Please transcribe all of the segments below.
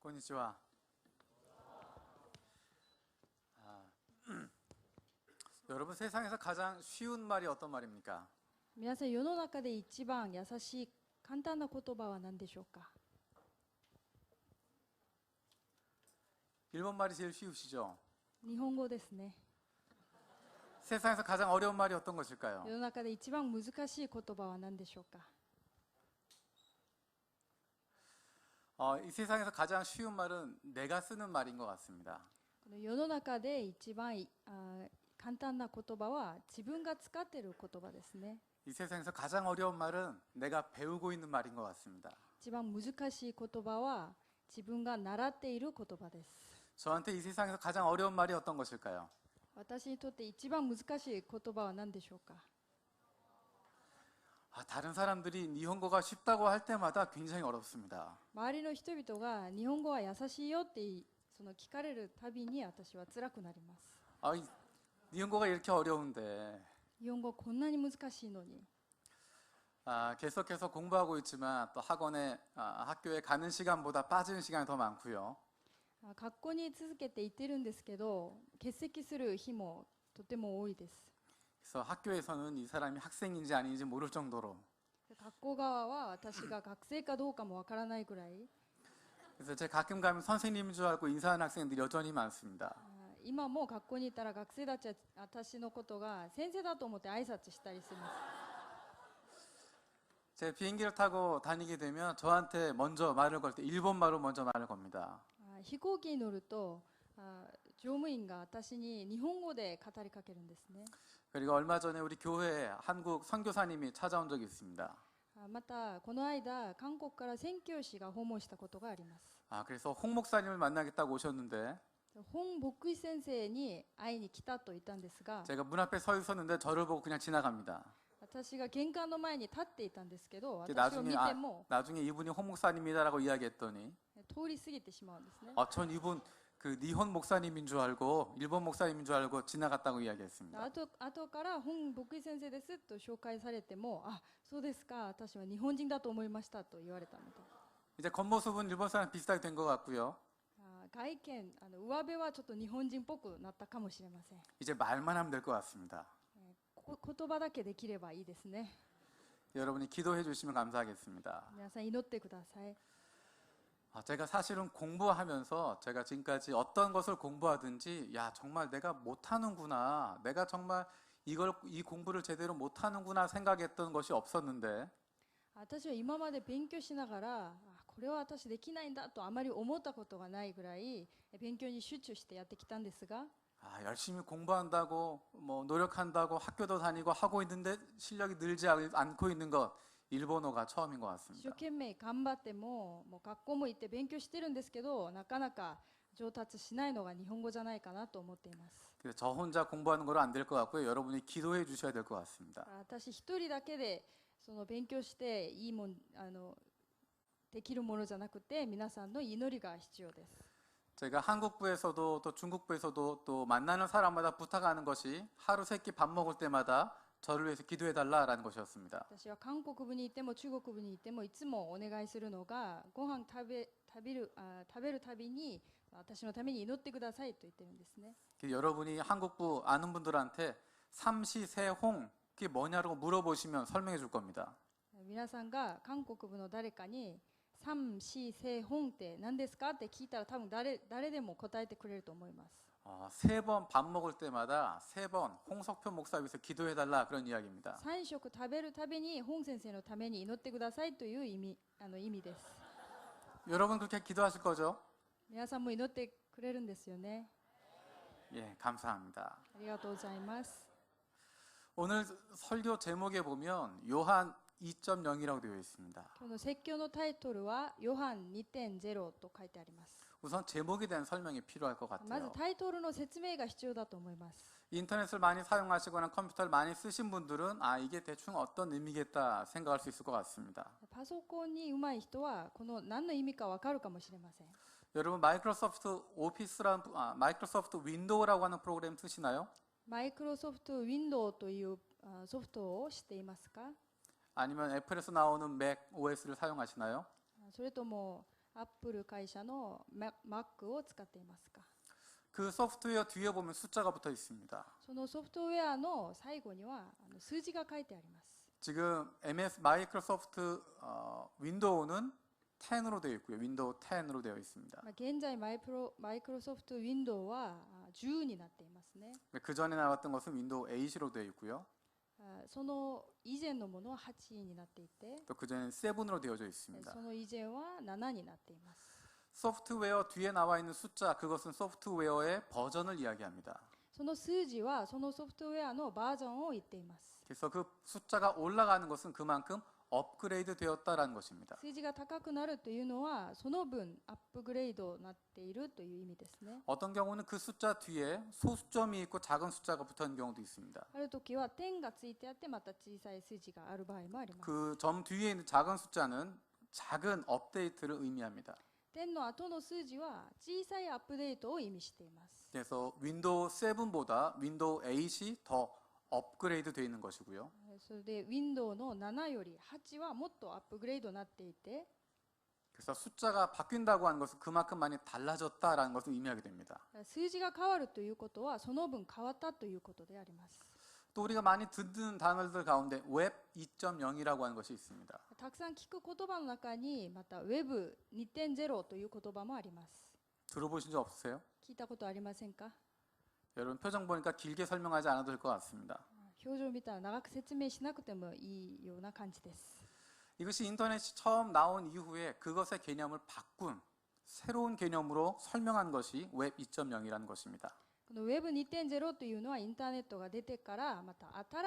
고니치와. 여러분, 세상에서 가장 쉬운 말이 어떤 말입니까? 皆さん、世の中で一番優しい簡単な言葉は何でしょうか？ 일본 말이 제일 쉬우시죠? 日本語ですね。 세상에서 가장 어려운 말이 어떤 것일까요? 世の中で一番難しい言葉は何でしょうか？ 이 세상에서 가장 쉬운 말은 내가 쓰는 말인 것 같습니다. この世の中で一番簡単な言葉は自分が使っている言葉ですね。 이 세상에서 가장 어려운 말은 내가 배우고 있는 말인 것 같습니다. 一番難しい言葉は自分が習っている言葉です。 저한테 이 세상에서 가장 어려운 말이 어떤 것일까요? 私にとって一番難しい言葉は何でしょうか？ 다른 사람들이 일본어가 쉽다고 할 때마다 굉장히 어렵습니다. 周りの人々が日本語は優しいよってその聞かれるたびに私は辛くなります。 일본어가 이렇게 어려운데 日本語こんなに難しいのに。 계속해서 공부하고 있지만 또 학교에 가는 시간보다 빠지는 시간이 더 많고요. 学校に続けて行ってるんですけど、欠席する日もとても多いです。 그래서 학교에서는 이 사람이 학생인지 아닌지 모를 정도로. 学校側は私が学生かどうかもわからないぐらい。 그래서 제가 가끔 가면 선생님인 줄 알고 인사하는 학생들이 여전히 많습니다. 今も学校に行ったら学生たちは私のことが先生だと思って挨拶したりします。 제 비행기를 타고 다니게 되면 저한테 먼저 말을 걸 때 일본말로 먼저 말을 겁니다. 飛行機に乗ると乗務員が私に日本語で語りかけるんですね。 그리고 얼마 전에 우리 교회에 한국 선교사님이 찾아온 적이 있습니다. またこの間韓国から宣教師が訪問したことがあります。 그래서 홍 목사님을 만나겠다고 오셨는데 本牧師先生に会いに来たと言ったんですが、 제가 문 앞에 서 있었는데 저를 보고 그냥 지나갑니다. 私が玄関の前に立っていたんですけど、 이제 私を見ても 나중에 이분이 홍 목사님이다라고 이야기했더니 通り過ぎてしまうんですね。 전 이분 그 니혼 목사님인 줄 알고 일본 목사님인 줄 알고 지나갔다고 이야기했습니다. 後から本牧師先生ですと紹介されても、そうですか、私は日本人だと思いましたと言われたので、 이제 겉모습은 일본 사람 비슷하게 된 것 같고요. 外見上辺はちょっと日本人っぽくなったかもしれません。 이제 말만 하면 될 것 같습니다. 言葉だけできればいいですね。 여러분이 기도해 주시면 감사하겠습니다. 皆さん祈ってください。 제가 사실은 공부하면서 제가 지금까지 어떤 것을 공부하든지 정말 내가 못하는구나, 내가 정말 이 공부를 제대로 못하는구나 생각했던 것이 없었는데 私は今まで勉強しながらこれは私できないんだとあまり思ったことがないぐらい勉強に集中してやってきたんですが、 열심히 공부한다고 뭐 노력한다고 학교도 다니고 하고 있는데 실력이 늘지 않고 있는 것 일본어가 처음인 것 一生 같습니다. 懸命頑張ってもう学校も行って勉強してるんですけど、なかなか上達しないのが日本語じゃないかなと思っています。 그래서 저 혼자 공부하는 거로 안 될 것 같고요. 여러분이 기도해 주셔야 될 것 같습니다. 私一人だけでその勉強していいもんできるものじゃなくて、皆さんの祈りが必要です。 제가 한국부에서도 또 중국부에서도 또 만나는 사람마다 부탁하는 것이 하루 세 끼 밥 먹을 때마다 저를 위해서 기도해 달라라는 것이었습니다. 私は韓国部にいても中国部にいてもいつもお願いするのが、ご飯食べるたびに私のために祈ってくださいと言ってるんですね。 여러분이 한국부 아는 분들한테 삼시세홍 그게 뭐냐고 물어보시면 설명해 줄 겁니다. 皆さんが韓国部の誰かに三四聖本って何ですかって聞いたら、多分誰でも答えてくれると思います。 세 번 밥 먹을 때마다 세 번 홍석표 목사 위해서 기도해 달라 그런 이야기입니다. 3食食べるたびに本先生のために祈ってくださいという意味です。 여러분 그렇게 기도하실 거죠? 皆さんも祈ってくれるんですよね。 예, 감사합니다. ありがとうございます。 오늘 설교 제목에 보면 요한 2.0이라고 되어 있습니다. 今日の説教のタイトルはヨハン 2.0 と書いてあります。 우선 제목에 대한 설명이 필요할 것 まず 같아요. タイトルの説明が必要だと思います。 인터넷을 많이 사용하시거나 컴퓨터를 많이 쓰신 분들은 이게 대충 어떤 의미겠다 생각할 수 있을 것 같습니다. パソコンに上手い人はこの何の意味かわかるかもしれません。 여러분 마이크로소프트 마이크로소프트 윈도우라고 하는 프로그램 쓰시나요? マイクロソフト Windows というソフトを知っていますか？ 아니면 애플에서 나오는 맥 OS를 사용하시나요? それともアップル会社の Mac を使っていますか？ 그 소프트웨어 뒤에 보면 숫자가 붙어 있습니다. そのソフトウェアの最後には数字が書いてあります。 지금 MS 마이크로소프트 윈도우는 10으로 되어 있고요. 윈도우 10으로 되어 있습니다. 現在マイクロソフト Windows は10になっていますね。 그 전에 나왔던 것은 윈도우 8으로 되어 있고요. その以前のものは8になっていて、 또 그 전에는 7으로 되어져 있습니다. その以前は7になっています。 소프트웨어 뒤에 나와 있는 숫자, 그것은 소프트웨어의 버전을 이야기합니다. その数字はそのソフトウェアのバージョンを言っています。 그래서 그 숫자가 올라가는 것은 그만큼 업그레이드 되었다라는 것입니다. 数字が高くなるというのはその分アップグレードになっているという意味ですね。 어떤 경우는 그 숫자 뒤에 소수점이 있고 작은 숫자가 붙어 있는 경우도 있습니다. ある時は点がついてあってまた小さい数字がある場合もあります。 그 점 뒤에 있는 작은 숫자는 작은 업데이트를 의미합니다. 点の後の数字は小さいアップデートを意味しています。 그래서 윈도우 7보다 윈도우 8이 더 업그레이드 되어 있는 것이고요. それで Windows の7より8はもっとアップグレードになっていて、 그래서 숫자가 바뀐다고 하는 것은 그만큼 많이 달라졌다라는 것을 의미하게 됩니다. 数字が変わるということはその分変わったということであります。 또 우리가 많이 듣는 단어들 가운데 웹 2.0이라고 하는 것이 있습니다. たくさん聞く言葉の中にまた Web2.0 という言葉もあります。 들어보신 적 없으세요? 聞いたことありませんか？ 여러분 표정 보니까 길게 설명하지 않아도 될 것 같습니다. 表情を見たら長く説明しなくてもいいような感じです。 이것이 인터넷이 처음 나온 이후에 그것의 개념을 바꾼 새로운 개념으로 설명한 것이 웹 2.0이라는 것입니다. この Web2.0 というのはインターネットが出てからまた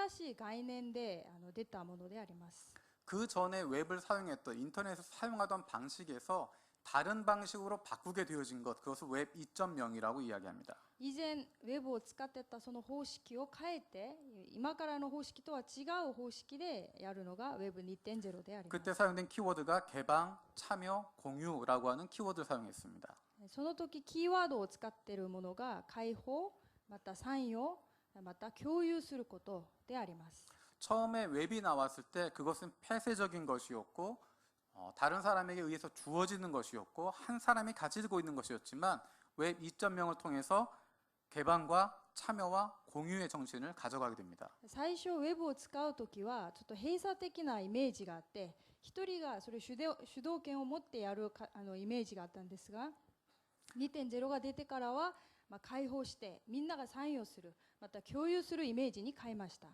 新しい概念で出たものであります。 그 전에 웹을 사용했던 인터넷을 사용하던 방식에서 다른 방식으로 바꾸게 되어진 것, 그것을 웹 2.0이라고 이야기합니다. 以前ウェブを使ってたその方式を変えて今からの方式とは違う方式でやるのが Web2.0 であります。 그때 사용된 키워드가 개방, 참여, 공유라고 하는 키워드를 사용했습니다. その時キーワードを使っているものが開放、また参与、また共有することであります。 처음에 웹이 나왔을 때 그것은 폐쇄적인 것이었고 다른 사람에게 의해서 주어지는 것이었고 한 사람이 가지고 있는 것이었지만 웹 2.0을 통해서 개방과 참여와 공유의 정신을 가져가게 됩니다. 最初ウェブを使う時はちょっと閉鎖的なイメージがあって一人がそれ主導権を持ってやるイメージがあったんですが 2.0 が出てからは開放してみんなが参与するまた共有するイメージに変えました。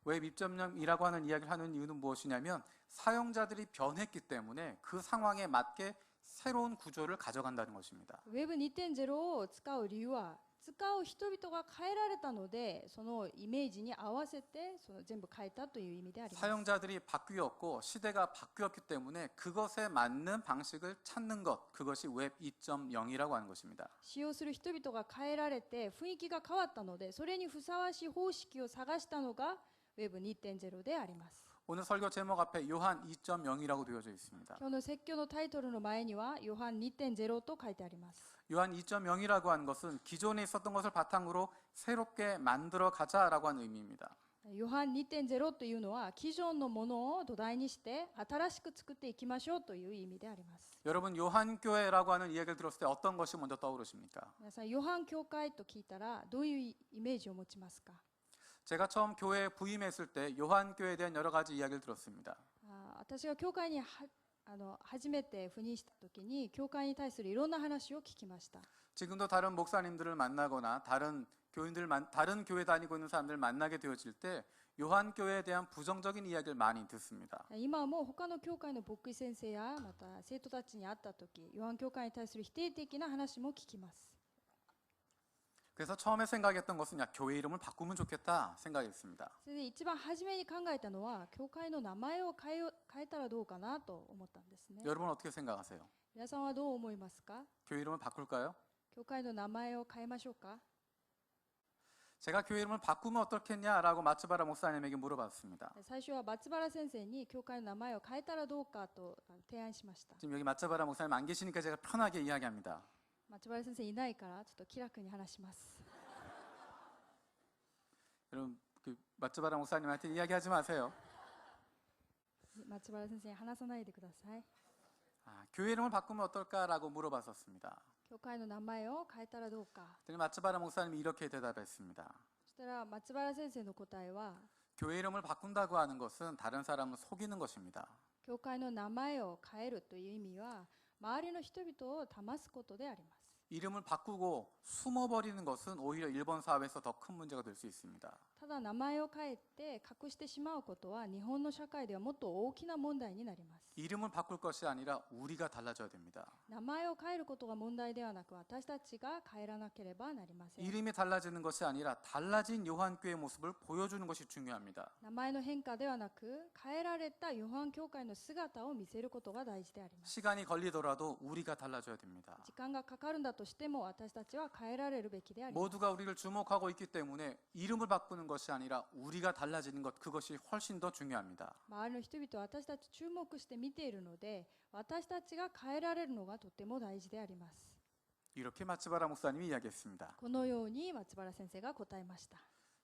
웹 2.0이라고 하는 이야기를 하는 이유는 무엇이냐면 사용자들이 변했기 때문에 그 상황에 맞게 새로운 구조를 가져간다는 것입니다. Web2.0 を使う理由は使う人々が変えられたのでそのイメージに合わせてその全部変えたという意味であります。 사용자들이 바뀌었고 시대가 바뀌었기 때문에 그것에 맞는 방식을 찾는 것, 그것이 웹 2.0이라고 하는 것입니다. 使用する人々が変えられて雰囲気が変わったのでそれにふさわしい方式を探したのが Web2.0 であります。 오늘 설교 제목 앞에 요한 2.0이라고 되어져 있습니다. 今日の説教のタイトルの前にはヨハン 2.0 と書いてあります。 요한 2.0이라고 하는 것은 기존에 있었던 것을 바탕으로 새롭게 만들어 가자라고 하는 의미입니다. ヨハン 2.0 というのは既存のものを土台にして新しく作っていきましょうという意味であります。 여러분 요한교회라고 하는 이야기를 들었을 때 어떤 것이 먼저 떠오르십니까? 皆さんヨハン教会と聞いたらどういうイメージを持ちますか？ 제가 처음 교회에 부임했을 때 요한교회에 대한 여러 가지 이야기를 들었습니다. 私が教会に初めて赴任した時に教会に対するいろんな話を聞きました。 지금도 다른 목사님들을 만나거나 다른 교회 다니고 있는 사람들을 만나게 되어질 때 요한교회에 대한 부정적인 이야기를 많이 듣습니다. 今も他の教会の牧師先生やまた生徒たちに会った時ヨハン教会に対する否定的な話も聞きます。 그래서 처음에 생각했던 것은 교회 이름을 바꾸면 좋겠다 생각했습니다. それで一番初めに考えたのは教会の名前を変えたらどうかなと思ったんですね。 여러분 어떻게 생각하세요? 皆さんはどう思いますか？ 교회 이름을 바꿀까요? 教会の名前を変えましょうか？ 제가 교회 이름을 바꾸면 어떻겠냐라고 마츠바라 목사님에게 물어봤습니다. 最初は松原先生に教会の名前を変えたらどうかと提案しました。 지금 여기 마츠바라 목사님 안 계시니까 제가 편하게 이야기합니다. 松原先生いないからちょっと気楽に話します。 여러분 그 마츠바라 목사님한테 이야기하지 마세요. 松原先生に話さないでください。 교회 이름을 바꾸면 어떨까라고 물어봤었습니다. 教会の名前を変えたらどうか。 그랬더니 마츠바라 목사님이 이렇게 대답했습니다. そしたら松原先生の答えは、 교회 이름을 바꾼다고 하는 것은 다른 사람을 속이는 것입니다. 教会の名前を変えるという意味は、周りの人々を騙すことであります。 이름을 바꾸고 숨어버리는 것은 오히려 일본 사회에서 더 큰 문제가 될 수 있습니다. ただ名前を変えて隠してしまうことは日本の社会ではもっと大きな問題になります。 이름을 바꿀 것이 아니라 우리가 달라져야 됩니다. 名前を変えることが問題ではなく、私たちが変えらなければなりません。 이름이 달라지는 것이 아니라 달라진 요한교회 모습을 보여주는 것이 중요합니다. 名前の変化ではなく、変えられたヨハン教会の姿を見せることが大事であります。 시간이 걸리더라도 우리가 달라져야 됩니다. 時間がかかるんだとしても、私たちは変えられるべきであります。 모두가 우리를 주목하고 있기 때문에 이름을 바꾸는 것이 아니라 우리가 달라지는 것, 그것이 훨씬 더 중요합니다. 周りの人々は私たち注目して見ているので、私たちが変えられるのがとても大事であります。 이렇게 마츠바라 목사님이 이야기했습니다. このように松原先生が答えました。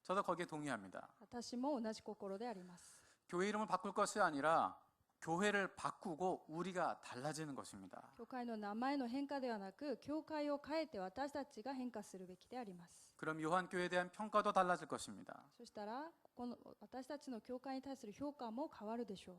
저도 거기에 동의합니다. 私も同じ心であります。 교회 이름을 바꿀 것이 아니라 교회를 바꾸고 우리가 달라지는 것입니다. 教会の名前の変化ではなく、教会を変えて私たちが変化するべきであります。 그럼 요한교회에 대한 평가도 달라질 것입니다. そしたら、この私たちの教会に対する評価も変わるでしょう。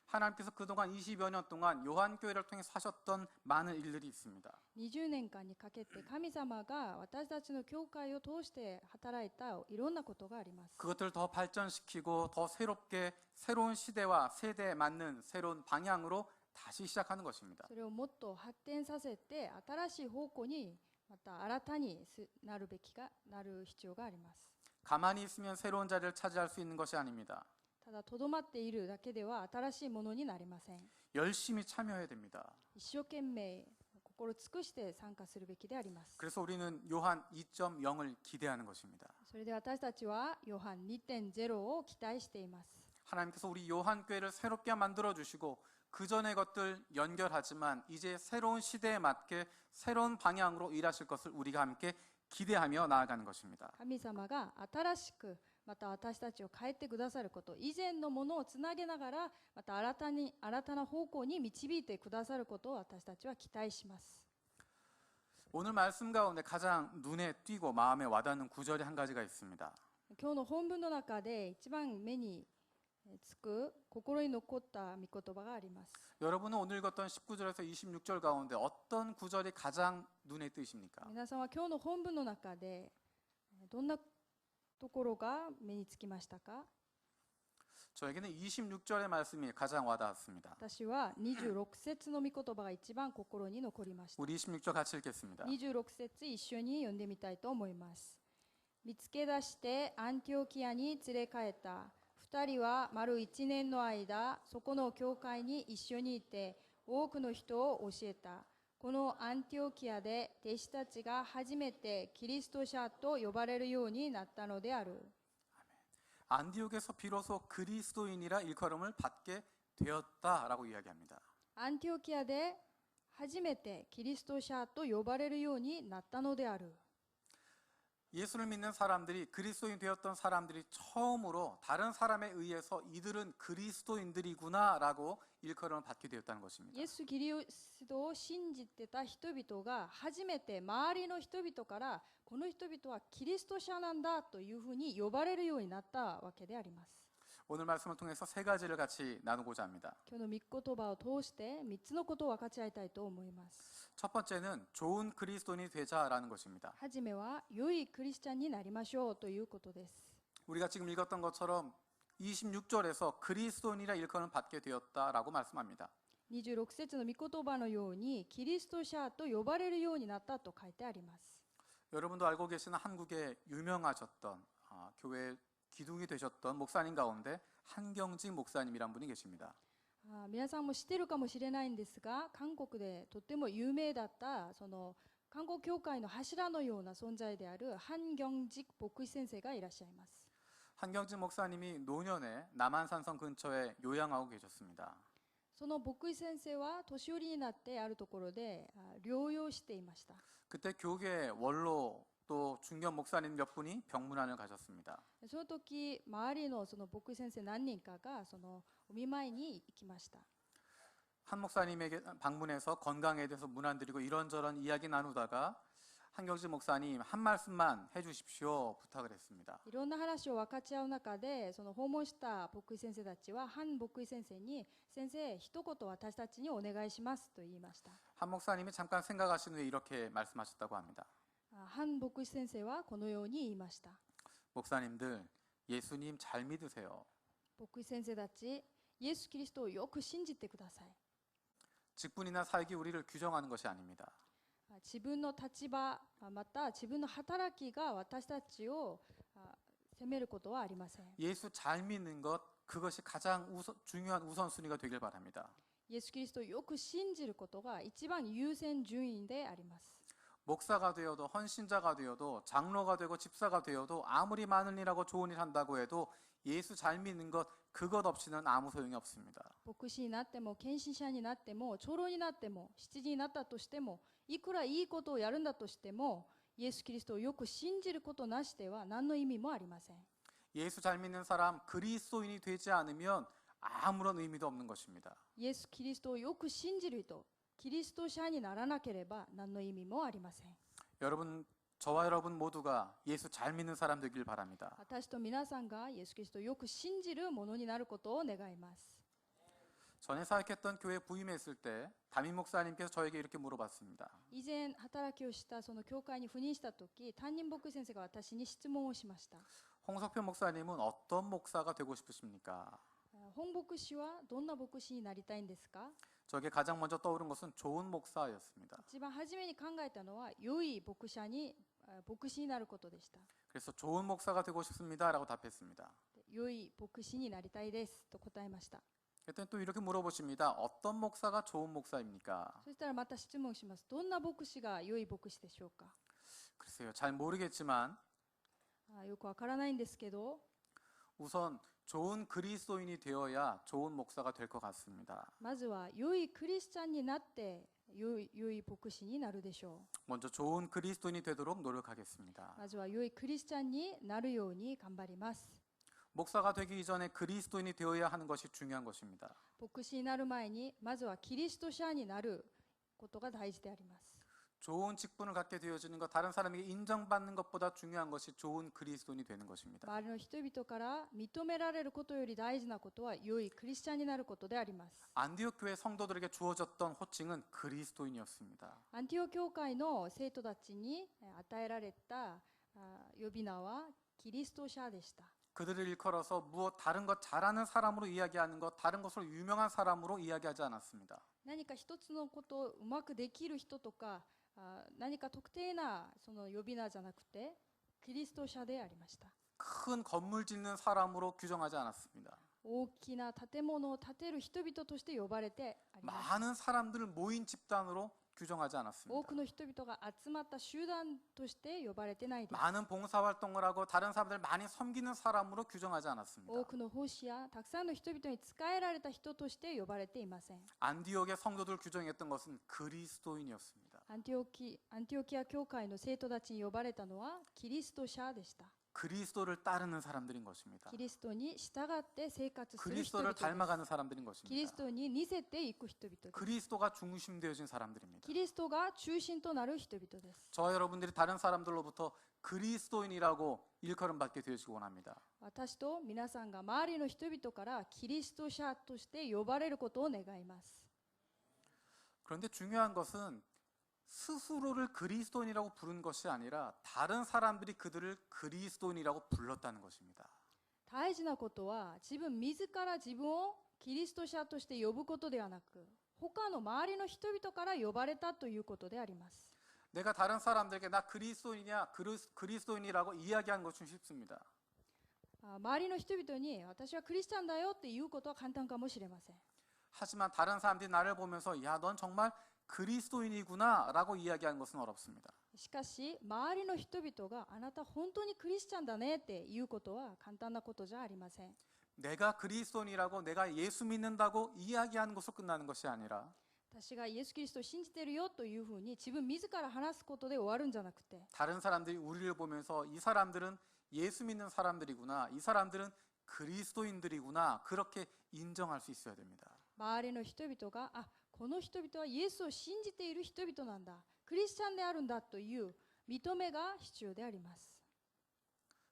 하나님께서 그동안 20여 년 동안 요한교회를 통해 하셨던 많은 일들이 있습니다. 20年間にかけて神様が私たちの教会を通して働いたいろんなことがあります。 그것들을 더 발전시키고 더 새롭게 새로운 시대와 세대에 맞는 새로운 방향으로 다시 시작하는 것입니다. それをもっと発展させて、新しい方向にまた新たになる必要があります。 가만히 있으면 새로운 자리를 차지할 수 있는 것이 아닙니다. ただとどまっているだけでは新しいものになりません。 열심히 참여해야 됩니다. 一生懸命心尽くして参加するべきであります。 그래서 우리는 요한 2.0을 기대하는 것입니다. それで私たちはヨハン 2.0 を期待しています。 하나님께서 우리 요한교회를 새롭게 만들어 주시고 그 전의 것들 연결하지만 이제 새로운 시대에 맞게 새로운 방향으로 일하실 것을 우리가 함께 기대하며 나아가는 것입니다. 神様が新しくまた私たちを変えてくださること、以前のものをつなげながらまた新たな方向に導いてくださることを私たちは期待します。 오늘 말씀 가운데 가장 눈에 띄고 마음에 와닿는 구절이 한 가지가 있습니다. 今日の本文の中で一番目につく心に残った御言葉があります。 여러분은 오늘 읽었던 19절에서 26절 가운데 어떤 구절이 가장 눈에 띄십니까? 皆さんは今日の本文の中でどんなところが目につきましたか？ 저에게는 26절의 말씀이 가장 와닿았습니다. 私は26節の御言葉が一番心に残りました。 우리 26절 같이 읽겠습니다. 26節一緒に読んでみたいと思います。見つけ出してアンティオキアに連れ帰った。2人は丸1年の間、そこの教会に一緒にいて、多くの人を教えた。このアンティオキアで弟子たちが初めてキリスト者と呼ばれるようになったのである。 안디옥에서 비로소 그리스도인이라 일컬음을 받게 되었다라고 이야기합니다. アンティオキアで初めてキリスト者と呼ばれるようになったのである。 예수를 믿는 사람들이 그리스도인 되었던 사람들이 처음으로 다른 사람에 의해서 이들은 그리스도인들이구나라고 일컬음을 받게 되었다는 것입니다. イエス・キリストを信じてた人々が初めて周りの人々からこの人々はキリスト者なんだというふうに呼ばれるようになったわけであります。 오늘 말씀을 통해서 세 가지를 같이 나누고자 합니다. 今日の御言葉を通して3つのことを分かち合いたいと思います。 첫 번째는 좋은 그리스도인이 되자라는 것입니다. はじめは良いクリスチャンになりましょうということです。 우리가 지금 읽었던 것처럼 26절에서 그리스도인이라 일컬음을 받게 되었다라고 말씀합니다. 26節の御言葉のようにキリスト者と呼ばれるようになったと書いてあります。 여러분도 알고 계시는 한국에 유명하셨던 교회 기둥이 되셨던 목사님 가운데 한경직 목사님이란 분이 계십니다. 皆さんも知っているかもしれないんですが、韓国でとっても有名だったその韓国教会の柱のような存在であるハン・ギョンジク牧師先生がいらっしゃいます。 한경직 목사님이 노년에 남한산성 근처에 요양하고 계셨습니다. その牧師先生は年寄りになってあるところで療養していました。 그때 교계 원로 또 중견 목사님 몇 분이 병문안을 가셨습니다. その時周りのその牧師先生何人かがそのお見舞いに行きました。한 목사님에게 방문해서 건강에 대해서 문안드리고 이런저런 이야기 나누다가 한경지 목사님 한 말씀만 해주십시오 부탁을 했습니다. いろんな話を分かち合う中で、その訪問した牧師先生たちは、ハン牧師先生に、先生、一言私たちにお願いしますと言いました。 한 목사님이 잠깐 생각하신 후에 이렇게 말씀하셨다고 합니다. ハン牧師先生はこのように言いました。 목사님들 예수님 잘 믿으세요. 牧師先生たち、イエス・キリストをよく信じてください。 직분이나 사역이 우리를 규정하는 것이 아닙니다. 自分の立場、また自分の働きが私たちを責めることはありません。 예수 잘 믿는 것 그것이 가장 중요한 우선순위가 되길 바랍니다. イエス・キリストをよく信じることが一番優先順位であります。 목사가 되어도 헌신자가 되어도 장로가 되고 집사가 되어도 아무리 많은 일하고 좋은 일 한다고 해도 예수 잘 믿는 것 그것 없이는 아무 소용이 없습니다. 牧師になっても献身者になっても長老になっても執事になったとしてもいくらいいことをやるんだとしてもイエス・キリストをよく信じることなしでは何の意味もありません。 예수 잘 믿는 사람 그리스도인이 되지 않으면 아무런 의미도 없는 것입니다. イエス・キリストをよく信じる人、キリスト者にならなければ何の意味もありません。 여러분 저와 여러분 모두가 예수 잘 믿는 사람 되길 바랍니다. 私と皆さんがイエス・キリストをよく信じるものになることを願います。 전에 사역했던 교회 부임했을 때 담임 목사님께서 저에게 이렇게 물어봤습니다. 以前働きをしたその教会に赴任した時、担任牧師先生が私に質問をしました。 홍석표 목사님은 어떤 목사가 되고 싶으십니까? 本牧師はどんな牧師になりたいんですか？ 저에게 가장 먼저 떠오른 것은 좋은 목사였습니다. 一番初めに考えたのは良い牧師になることでした。 그래서 좋은 목사가 되고 싶습니다라고 답했습니다. 良い牧師になりたいですと答えました。 그랬더니 또 이렇게 물어보십니다. 어떤 목사가 좋은 목사입니까? そしたらまた質問します。どんな牧師が良い牧師でしょうか？ 글쎄요, 잘 모르겠지만 よくわからないんですけど、 우선 좋은 그리스도인이 되어야 좋은 목사가 될 것 같습니다. まずは良いクリスチャンになって良い牧師になるでしょ 먼저 좋은 그리스도인이 되도록 う。 노력하겠습니다. まずは良いクリスチャンになるように頑張ります。 목사가 되기 이전에 그리스도인이 되어야 하는 것이 중요한 것입니다. 牧師になる前にまずはキリスト者になることが大事であります。 좋은 직분을 갖게 되어지는 것, 다른 사람에게 인정받는 것보다 중요한 것이 좋은 그리스도인이 되는 것입니다. 周りの人々から認められることより大事なことは良いクリスチャンになることであります。 안디옥 교회 성도들에게 주어졌던 호칭은 그리스도인이었습니다. アンティオ教会の生徒たちに与えられた呼び名はキリスト者でした。 그들을 일컬어서 무엇 다른 것 잘하는 사람으로 이야기하는 것, 다른 것으로 유명한 사람으로 이야기하지 않았습니다. 何か一つのことをうまくできる人とか何か特定なその呼び名じゃなくてキリスト者でありました。 큰 건물 짓는 사람으로 규정하지 않았습니다. 大きな建物を建てる人々として呼ばれてありました。 많은 사람들을 모인 집단으로 규정하지 多 않았습니다. くの人々が集まった集団として呼ばれてないです。 많은 봉사활동을 하고 다른 사람들 많이 섬기는 사람으로 규정하지 않았습니다. 多くの奉仕やたくさんの人々に仕えられた人として呼ばれていません。 안디옥의 성도들 규정했던 것은 그리스도인이었습니다. アンティオキア教会の生徒たちに呼ばれたのはキリスト者でした。 그리스도를 따르는 사람들인 것입니다. キリストに従って生活する人 그리스도를 々です。 닮아가는 사람들인 キリ 것입니다. ストに似せていく人々です。 그리스도가 중심되어진 사람들입니다. キリストが中心となる人々です。 저와 여러분들이 다른 사람들로부터 그리스도인이라고 일컬음 받게 되시기 원합니다. 私と皆さんが周りの人々からキリスト者として呼ばれることを願います。 그런데 중요한 것은 스스로를 그리스도인이라고 부른 것이 아니라 다른 사람들이 그들을 그리스도인이라고 불렀다는 것입니다. 大事なことは自分自ら自分をキリスト者として呼ぶことではなく他の周りの人々から呼ばれたということであります。 내가 다른 사람들에게 나 그리스도인이냐 그리스도인이라고 이야기하는 것은 쉽습니다. 周りの人々に私はクリスチャンだよって言うことは簡単かもしれません。 하지만 다른 사람들이 나를 보면서 야, 넌 정말 그리스도인이구나라고 이야기하는 것은 어렵습니다. しかし周りの人々があなた本当にクリスチャンだねって言うことは簡単なことじゃありません。 내가 그리스도인이라고 내가 예수 믿는다고 이야기하는 것으로 끝나는 것이 아니라 私がイエス・キリストを信じてるよというふうに自分自ら話すことで終わるんじゃなくて 다른 사람들이 우리를 보면서 이 사람들은 예수 믿는 사람들이구나, 이 사람들은 그리스도인들이구나 그렇게 인정할 수 있어야 됩니다. 周りの人々がこの人々はイエスを信じている人々なんだ、クリスチャンであるんだという認めが必要であります。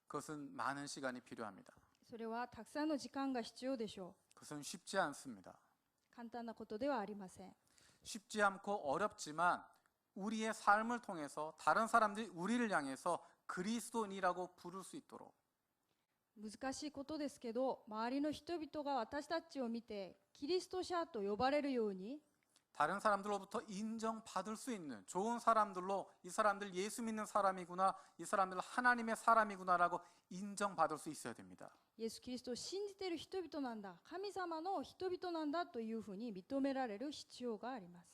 그것은 많은 시간이 필요합니다. それはたくさんの時間が必要でしょ 그것은 쉽지 않습니다. う。簡単なことではありません。 쉽지 않고 어렵지만 우리의 삶을 통해서 다른 사람들이 우리를 향해서 그리스도인이라고 부를 수 있도록 難しいことですけど、周りの人々が私たちを見てキリスト者と呼ばれるように、 다른 사람들로부터 인정받을 수 있는 좋은 사람들로 이 사람들 예수 믿는 사람이구나, 이 사람들 하나님의 사람이구나라고 인정받을 수 있어야 됩니다. イエス・キリストを信じている人々なんだ、神様の人々なんだというふうに認められる必要があります。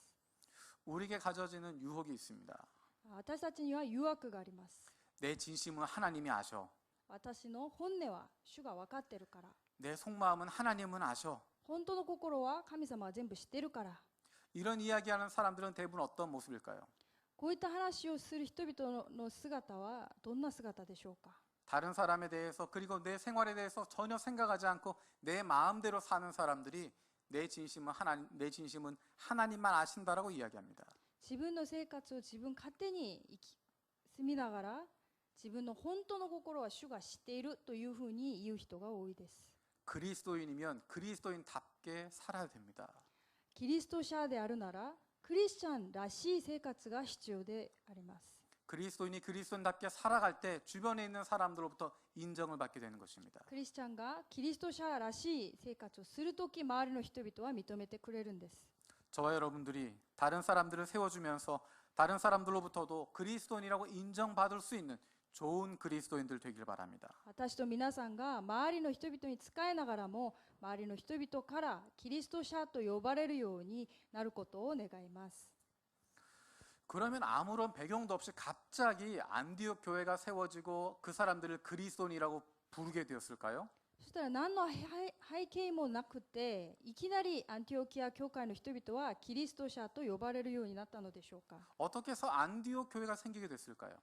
우리에게 가져지는 유혹이 있습니다. 私たちには誘惑があります。 내 진심은 하나님이 아셔. 私の本音は主が分かっているから、 내 속마음은 하나님은 아셔. 本当の心は神様は全部知っているから、 이런 이야기하는 사람들은 대부분 어떤 모습일까요? こういった話をする人々の姿はどんな姿でしょうか。 다른 사람에 대해서 그리고 내 생활에 대해서 전혀 생각하지 않고 내 마음대로 사는 사람들이 내 진심은 하나님만 아신다라고 이야기합니다. 自分の生活を自分勝手に住みながら、自分の本当の心は主が知っているというふうに言う人が多いです。 그리스도인이면 그리스도인답게 살아야 됩니다. キリスト者であるなら、クリスチャンらしい生活が必要であります。 그리스도인이 그리스도인답게 살아갈 때 주변에 있는 사람들로부터 인정을 받게 되는 것입니다. クリスチャンがキリスト者らしい生活をするとき、周りの人々は認めてくれるんです。 저와 여러분들이 다른 사람들을 세워주면서 다른 사람들로부터도 그리스도인이라고 인정받을 수 있는 좋은 그리스도인들 되길 바랍니다. 私と皆さんが周りの人々に仕えながらも、周りの人々からキリスト者と呼ばれるようになることを願います。 그러면 아무런 배경도 없이 갑자기 안디옥 교회가 세워지고 그 사람들을 그리스도인이라고 부르게 되었을까요? そしたら何の背景もなくて、いきなりアンティオキア教会の人々はキリスト者と呼ばれるようになったのでしょうか。 어떻게 해서 안디옥 교회가 생기게 됐을까요?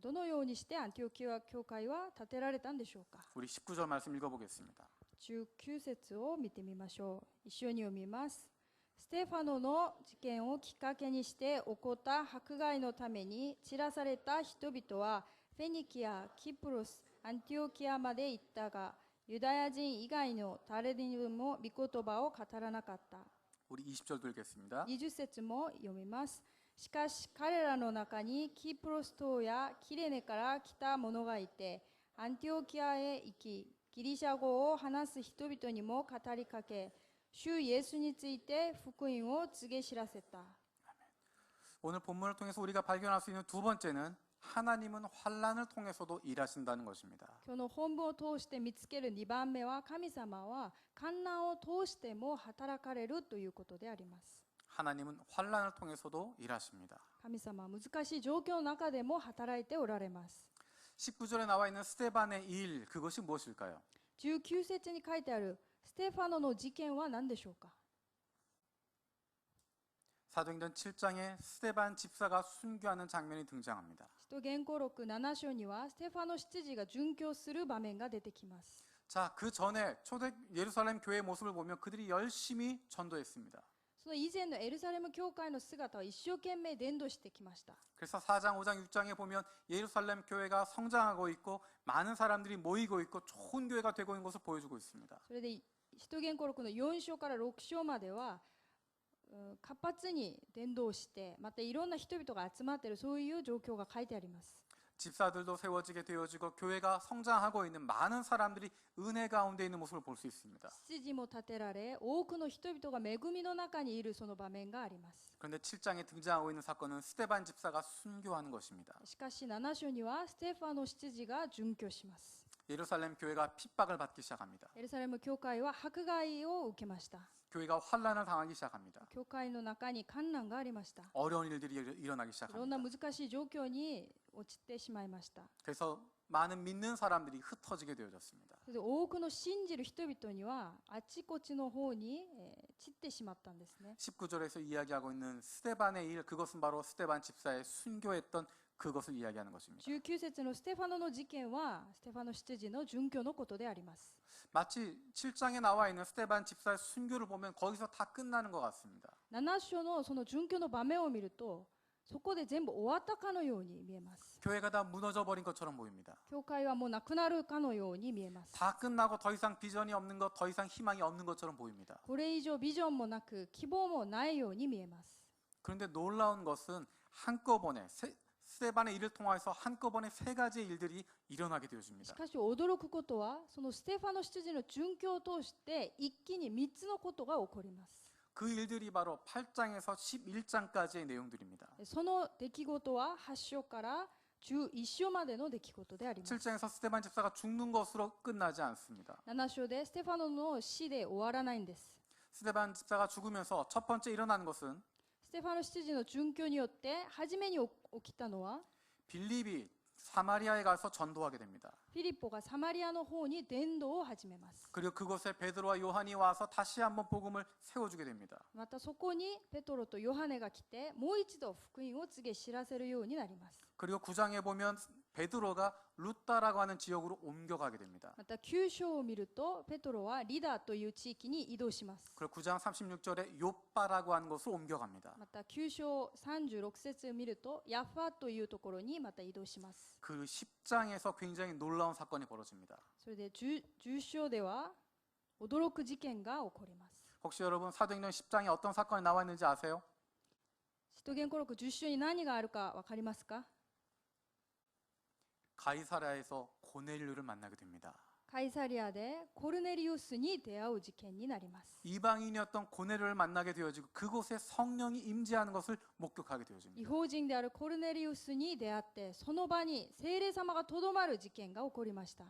どのようにしてアンティオキア教会は建てられたんでしょうか。 우리 19절 말씀 읽어보겠습니다. 19節を見てみましょう。一緒に読みます。ステファノの事件をきっかけにして起こった迫害のために散らされた人々はフェニキア、キプロス、アンティオキアまで行ったが、ユダヤ人以外の誰にも御言葉を語らなかった。 우리 20절도 읽겠습니다. 20節も読みます。しかし彼らの中にキプロス島やキレネから来た者がいて、アンティオキアへ行き、ギリシャ語を話す人々にも語りかけ、主イエスについて福音を告げ知らせた。 오늘 본문을 통해서 우리가 발견할 수 있는 두 번째는 하나님은 환란을 통해서도 일하신다는 것입니다. 今日の本文を通して見つける2番目は、神様は患難を通しても働かれるということであります。 하나님은 환란을 통해서도 일하십니다. 神様は難しい状況の中でも働いておられます。 19절에 나와 있는 스데반의 일, 그것이 무엇일까요? 19節に書いてあるステファノの事件は何でしょうか。 사도행전 7장에 스데반 집사가 순교하는 장면이 등장합니다. 使徒言行録7章にはステファノ執事が殉教する場面が出てきます。 자, 그 전에 초대 예루살렘 교회의 모습을 보면 그들이 열심히 전도했습니다. その以前のエルサレム教会の姿は一生懸命伝道してきました。 그래서 4장, 5장, 6장에 보면 예루살렘 교회가 성장하고 있고 많은 사람들이 모이고 있고 좋은 교회가 되고 있는 것을 보여주고 있습니다. それで使徒言行録の4章から6章までは活発に伝道して、またいろんな人々が集まっている、そういう状況が書いてあります。 집사들도 세워지게 되어지고 교회가 성장하고 있는 많은 사람들이 은혜 가운데 있는 모습을 볼 수 있습니다. 執事も建てられ、多くの人々が恵みの中にいるその場面があります。 그런데 7장에 등장하고 있는 사건은 스데반 집사가 순교하는 것입니다. しかし7章にはステファノ執事が殉教します。 예루살렘 교회가 핍박을 받기 시작합니다. エルサレム教会は迫害を受けました。 교회가 환란을 당하기 시작합니다. 教会の中に困難がありました。 어려운 일들이 일어나기 いろんな 시작합니다. 難しい状況に陥ってしまいました。 그래서 많은 믿는 사람들이 흩어지게 되어졌습니다. それで多くの信じる人々にはあちこちの方に散ってしまったんですね。 19절에서 이야기하고 있는 스데반의 일, 그것은 바로 스데반 집사의 순교했던 그것을 이야기하는 것입니다. 19節のステファノの事件はステファノ執事の殉教のことであります。 마치 7장에 나와 있는 스데반 집사의 순교를 보면 거기서 다 끝나는 것 같습니다. 7章のその殉教の場面を見ると、そこで全部終わったかのように見えます。 교회가 다 무너져 버린 것처럼 보입니다. 教会はもうなくなるかのように見えます。 다 끝나고 더 이상 비전이 없는 것, 더 이상 희망이 없는 것처럼 보입니다. これ以上ビジョンもなく希望もないように見えます。 그런데 놀라운 것은 한꺼번에 스데반의 일을 통해서 한꺼번에 세 가지의 일들이 일어나게 し 되어집니다. かし驚くことは、そのステファノ執事の殉教を通して一気に3つのことが起こります。 그 일들이 바로 8장에서 11장까지의 내용들입니다. その出来事は8章から11章までの出来事であります。 7장에서 스데반 집사가 죽는 것으로 끝나지 않습니다. 7章でステファノの死で終わらないんです。 스데반 집사가 죽으면서 첫 번째 일어나는 것은 ステファノ執事の殉教によって初めに起きたのは、 빌립이 사마리아에 가서 전도하게 됩니다. フィリポがサマリアの方に伝道を始めます。 그리고 그곳에 베드로와 요한이 와서 다시 한번 복음을 세워주게 됩니다. またそこにペトロとヨハネが来て、もう一度福音を告げ知らせるようになります。 그리고 9장에 보면 베드로가 루따라고 하는 지역으로 옮겨가게 됩니다. また9章を見ると、ペトロはリダという地域に移動します。 그리고 9장 36절에 요빠라고 하는 곳으로 옮겨갑니다. また9章36節を見ると、ヤファというところにまた移動します。 그 10장에서 굉장히 놀라운 사건이 벌어집니다. それで 10章では驚く事件が起こります。 혹시 여러분 사도행전 10장에 어떤 사건이 나와 있는지 아세요? 使徒言語録10章に何があるか分かりますか？ 가이사랴에서 고넬료를 만나게 됩니다. カイサリアでコルネリウスに出会う事件になります。 이방인이었던 고넬료를 만나게 되어지고 그곳에 성령이 임재하는 것을 목격하게 違 되어집니다. 法人であるコルネリウスに出会って、その場に聖霊様がとどまる事件が起こりました。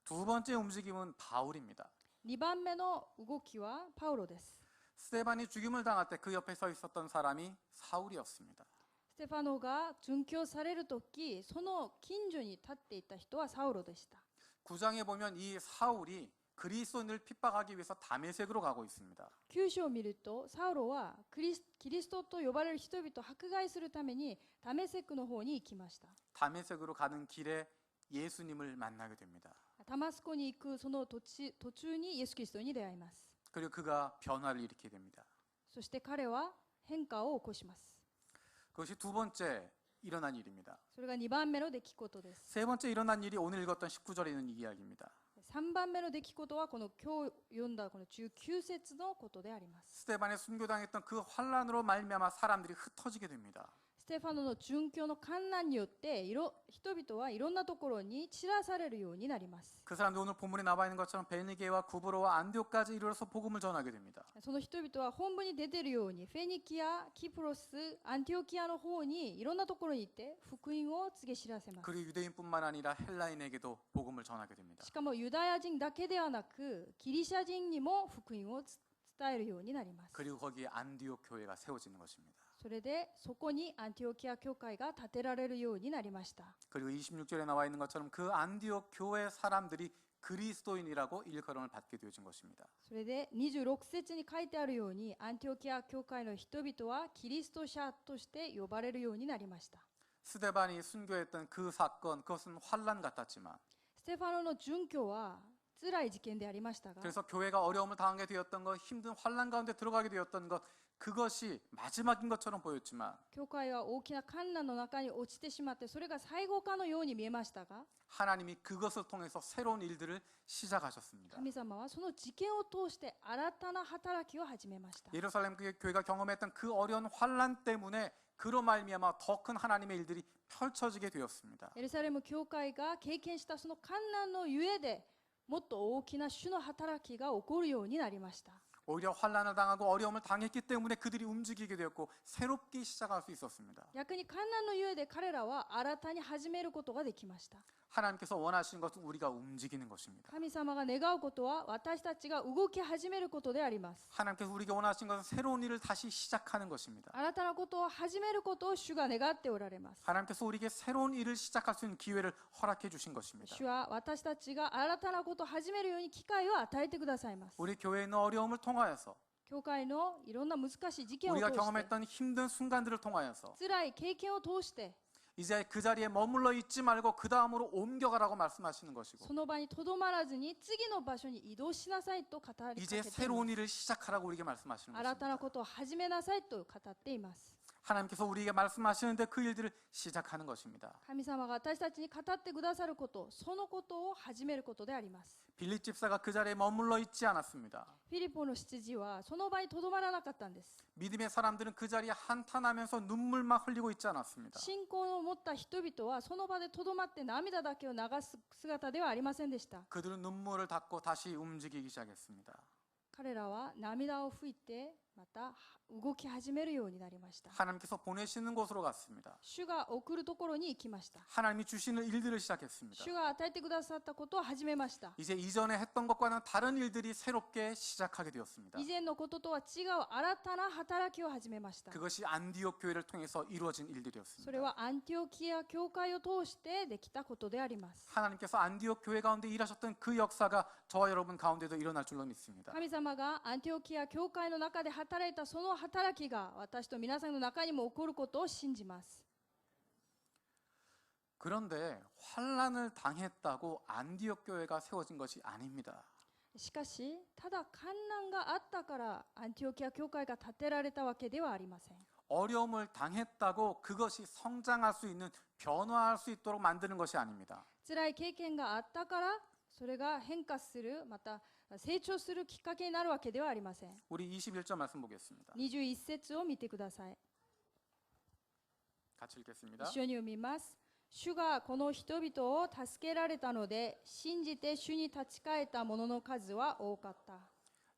두 번째 움직임은 바울입니다. 2番目の動きはパウロです。 스데반이 죽임을 당할 때 그 옆에 서 있었던 사람이 사울이었습니다. ステファノが殉教されるとき、その近所に立っていた人はサウロでした。 9장에 보면 이 사울이 그리스도인을 핍박하기 위해서 다메섹으로 가고 있습니다. 9章を見ると、サウロはキリストと呼ばれる人々を迫害するためにダメセクの方に行きました。 다메섹으로 가는 길에 예수님을 만나게 됩니다. ダマスコに行くその途中にイエス・キリストに出会います。 그리고 그가 변화를 일으키게 됩니다. そして彼は変化を起こします。 그것이 두 번째 일어난 일입니다. それが2番目の出来事です。 세 번째 일어난 일이 오늘 읽었던 19절에 있는 이야기입니다. 3番目の出来事はこの今日読んだこの19節のことであります。 스데반에 순교당했던 그 환란으로 말미암아 사람들이 흩어지게 됩니다. ステファノの殉教の観難によって人々はいろんなところに散らされるようになります。 그 사람들 오늘 본문에 나와 있는 것처럼 베니게와 구브로와 안디옥까지 이르러서 복음을 전하게 됩니다. その人々は本部に出ているようにフェニキア、キプロス、アンティオキアの方にいろんなところに行って福音を告げ知らせます。 그리고 유대인뿐만 아니라 헬라인에게도 복음을 전하게 됩니다. しかもユダヤ人だけではなくギリシャ人にも福音を伝えるようになります。 그리고 거기에 안디옥 교회가 세워지는 것입니다. それでそこにアンティオキア教会が建てられるようになりました。 그리고 26절에 나와 있는 것처럼 그 안디옥 교회 사람들이 그리스도인이라고 일컬음을 받게 되어진 것입니다. それで26節に書いてあるように、アンティオキア教会の人々はキリスト者として呼ばれるようになりました。 스데반이 순교했던 그 사건, 그것은 환란 같았지만 ステファノの殉教は辛い事件でありましたが、 그래서 교회가 어려움을 당하게 되었던 것, 힘든 환란 가운데 들어가게 되었던 것, 그것이 마지막인 것처럼 보였지만 教会は大きな困難の中に落ちてしまって、それが最後かのように見えましたが、 하나님이 그것을 통해서 새로운 일들을 시작하셨습니다. 神様はその事件を通して新たな働きを始めました。 예루살렘 교회가 경험했던 그 어려운 환란 때문에 그로 말미암아 더 큰 하나님의 일들이 펼쳐지게 되었습니다. エルサレム教会が経験したその困難のゆえで、もっと大きな主の働きが起こるようになりました。 오히려 환란을 당하고 어려움을 당했기 때문에 그들이 움직이게 되었고 새롭게 시작할 수 있었습니다. 逆に困難のゆえで彼らは新たに始めることができました。 하나님께서 원하시는 것은 우리가 움직이는 것입니다. 神様が願うことは私たちが動き始めることであります。 하나님께서 우리가 원하시는 것은 새로운 일을 다시 시작하는 것입니다. 新たなことを始めることを主が願っておられます。 하나님께서 우리에게 새로운 일을 시작할 수 있는 기회를 허락해 주신 것입니다. 主は私たちが新たなことを始めるように機会を与えてくださいます。 우리 교회에 있는 어려움을 통하여서 教会のいろんな難しい事件を通 우리가 して、 경험했던 힘든 순간들을 통하여서 辛い経験を通して、 이제 그 자리에 머물러 있지 말고 그 다음으로 옮겨가라고 말씀하시는 것이고 その場にとどまらずに次の場所に移動しなさいと語りかけて 이제 います。 새로운 일을 시작하라고 우리에게 말씀하시는 新たな 것입니다. ことを始めなさいと語っています。 하나님께서 우리에게 말씀하시는데 그 일들을 시작하는 것입니다. 神様が私たちに語ってくださること、そのことを始めることであります。 빌립 집사가 그 자리에 머물러 있지 않았습니다. フィリポの執事はその場にとどまらなかったんです。 믿음의 사람들은 그 자리에 한탄하면서 눈물만 흘리고 있지 않았습니다. 信仰を持った人々はその場でとどまって涙だけを流す姿ではありませんでした。 그들은 눈물을 닦고 다시 움직이기 시작했습니다. 彼らは涙を拭いてまた動き始めるようになりました。 하나님께서 보내시는 곳으로 갔습니다. 主が送るところに行きました。 하나님이 주시는 일들을 시작했습니다. 主が与えてくださったことを始めました。 이제 이전에 했던 것과는 다른 일들이 새롭게 시작하게 되었습니다. 以前のこととは違う新たな働きを始めました。 그것이 안디옥 교회를 통해서 이루어진 それ 일들이었습니다. はアンティオキア教会を通してできたことであります。 하나님께서 안디옥 교회 가운데 일하셨던 그 역사가 저와 여러분 가운데도 일어날 줄로 믿습니다. 神様がアンティオキア教会の中で働いたその働きが私と皆さんの中にも起こることを信じます。 그런데 환난을 당했다고 안디옥 교회가 세워진 것이 아닙니다. しかし、ただ患難があったからアンティオキア教会が建てられたわけではありません。 어려움을 당했다고 그것이 성장할 수 있는 변화할 수 있도록 만드는 것이 아닙니다. 辛い経験があったからそれが変化する、また成長するきっかけになるわけではありません。 우리 21절 말씀 보겠습니다. 21節を見てください。 같이 읽겠습니다. 一緒に読みます。主がこの人々を助けられたので、信じて主に立ち返った者の数は多かった。